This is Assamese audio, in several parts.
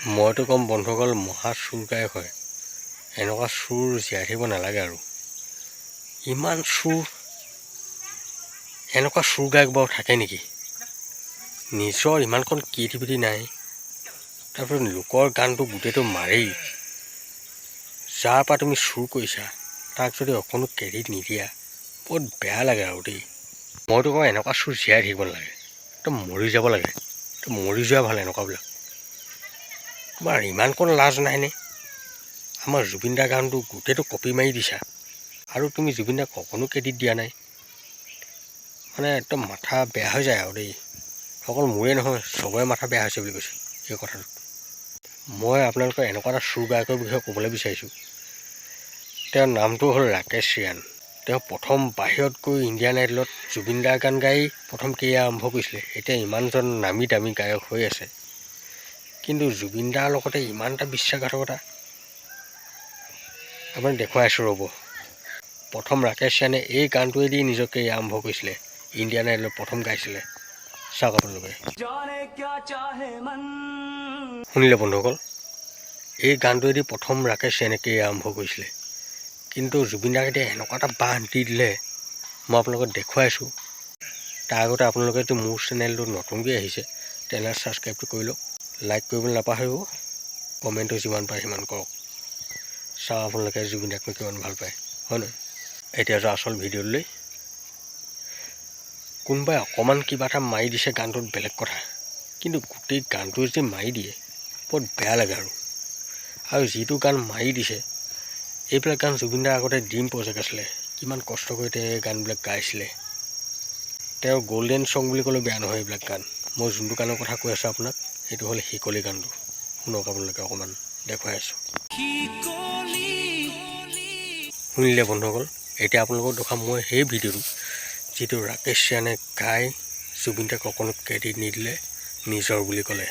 মইতো কম বন্ধুসকল মহা চুৰ গায়ক হয়। এনেকুৱা চুৰ জীয়াই থাকিব নালাগে আৰু ইমান চুৰ। এনেকুৱা চুৰ গায়ক বাৰু থাকে নেকি? নিজৰ ইমানকণ ক্ৰিয়েটিভিটি নাই, তাৰপিছত লোকৰ গানটো গোটেইটো মাৰেই। যাৰ পৰা তুমি চুৰ কৰিছা তাক যদি অকণো ক্ৰেডিট নিদিয়া, বহুত বেয়া লাগে আৰু দেই। মইতো কওঁ এনেকুৱা চুৰ জীয়াই থাকিব নালাগে, একদম মৰি যাব লাগে। মৰি যোৱা ভাল এনেকুৱাবিলাক। তোমাৰ ইমানকণ লাজ নাইনে? আমাৰ জুবিন দাৰ গানটো গোটেইটো কপি মাৰি দিছা, আৰু তুমি জুবিন দাক অকণো ক্ৰেডিট দিয়া নাই। মানে একদম মাথা বেয়া হৈ যায় আৰু দেই। অকল মোৰে নহয়, চবৰে মাথা বেয়া হৈছে বুলি কৈছে এই কথাটো। মই আপোনালোকৰ এনেকুৱা এটা চুৰ গায়কৰ বিষয়ে ক'বলৈ বিচাৰিছোঁ। তেওঁৰ নামটো হ'ল ৰাকেশ ৰিয়ান। তেওঁ প্ৰথম বাহিৰত গৈ ইণ্ডিয়ান আইডলত জুবিন দাৰ গান গাই প্ৰথম কেৰিয়াৰ আৰম্ভ কৰিছিলে। এতিয়া ইমানজন নামী দামী গায়ক হৈ আছে, কিন্তু জুবিন দাৰ লগতে ইমান এটা বিশ্বাসঘাতকতা আপুনি দেখুৱাই আছোঁ ৰ'ব। প্ৰথম ৰাকেশ ৰিয়ানে এই গানটোৱেদি নিজৰ কেৰিয়াৰ আৰম্ভ কৰিছিলে, ইণ্ডিয়ান আইডলত প্ৰথম গাইছিলে। চাওক আপোনালোকে, শুনিলে বন্ধুসকল? এই গানটোৱেদি প্ৰথম ৰাকেশ ৰিয়ানে কেৰিয়াৰ আৰম্ভ কৰিছিলে, কিন্তু জুবিন দাক এতিয়া এনেকুৱা এটা বাঁহ দি দিলে। মই আপোনালোকক দেখুৱাইছোঁ। তাৰ আগতে আপোনালোকে যদি মোৰ চেনেলটো নতুনকৈ আহিছে তেনেহ'লে ছাবস্ক্ৰাইবটো কৰি লওক, লাইক কৰিবলৈ নাপাহৰিব, কমেণ্টটো যিমান পাৰে সিমান কৰক। চাওক আপোনালোকে জুবিন দাকনো কিমান ভাল পায়, হয় নহয়? এতিয়া যোৱা আচল ভিডিঅ'লৈ। কোনোবাই অকণমান কিবা এটা মাৰি দিছে গানটোত বেলেগ কথা, কিন্তু গোটেই গানটো যদি মাৰি দিয়ে বহুত বেয়া লাগে আৰু যিটো গান মাৰি দিছে, এইবিলাক গান জুবিন দাৰ আগতে ড্ৰিম প্ৰজেক্ট আছিলে। কিমান কষ্ট কৰি তেওঁ এই গানবিলাক গাইছিলে। তেওঁৰ গল্ডেন ছং বুলি ক'লেও বেয়া নহয় এইবিলাক গান। মই যোনটো গানৰ কথা কৈ আছোঁ আপোনাক, সেইটো হ'ল শিকলি গানটো। শুনক আপোনালোকে, অকণমান দেখুৱাই আছোঁ। শুনিলে বন্ধুসকল? এতিয়া আপোনালোকক দেখাম মই সেই ভিডিঅ'টো, যিটো ৰাকেশ ৰিয়ানে গাই জুবিন দাক অকণো ক্ৰেডিট নিদিলে, নিজৰ বুলি ক'লে।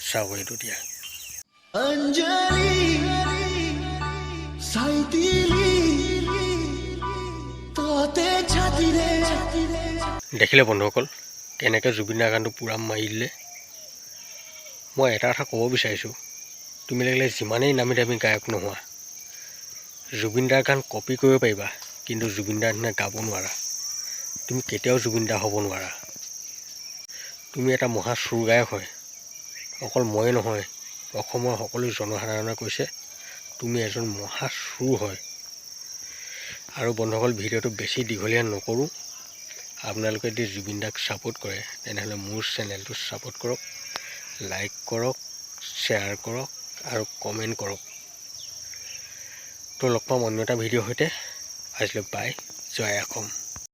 চাওক এইটো এতিয়া। দেখিলে বন্ধুসকল কেনেকৈ জুবিন দাৰ গানটো পূৰা মাৰি দিলে? মই এটা কথা ক'ব বিচাৰিছোঁ, তুমি লাগিলে যিমানেই নামী দামী গায়ক নোহোৱা, জুবিন দাৰ গান কপি কৰিব পাৰিবা, কিন্তু জুবিন দাৰ নিচিনা গাব নোৱাৰা। তুমি কেতিয়াও জুবিন দা হ'ব নোৱাৰা। তুমি এটা মহা চুৰ গায়ক হয়। অকল ময়ে নহয়, অসমৰ সকলো জনসাধাৰণে কৈছে তুমি এজন মহা চুৰ হয়। আৰু বন্ধুসকল, ভিডিঅ'টো বেছি দীঘলীয়া নকৰোঁ। আপোনালোকে যদি জুবিন দাক ছাপোৰ্ট কৰে তেনেহ'লে মোৰ চেনেলটো ছাপোৰ্ট কৰক, লাইক কৰক, শ্বেয়াৰ কৰক আৰু কমেণ্ট কৰক। তো লগ পাম অন্য এটা ভিডিঅ'ৰ সৈতে। আজিলৈ বাই, জয় অসম।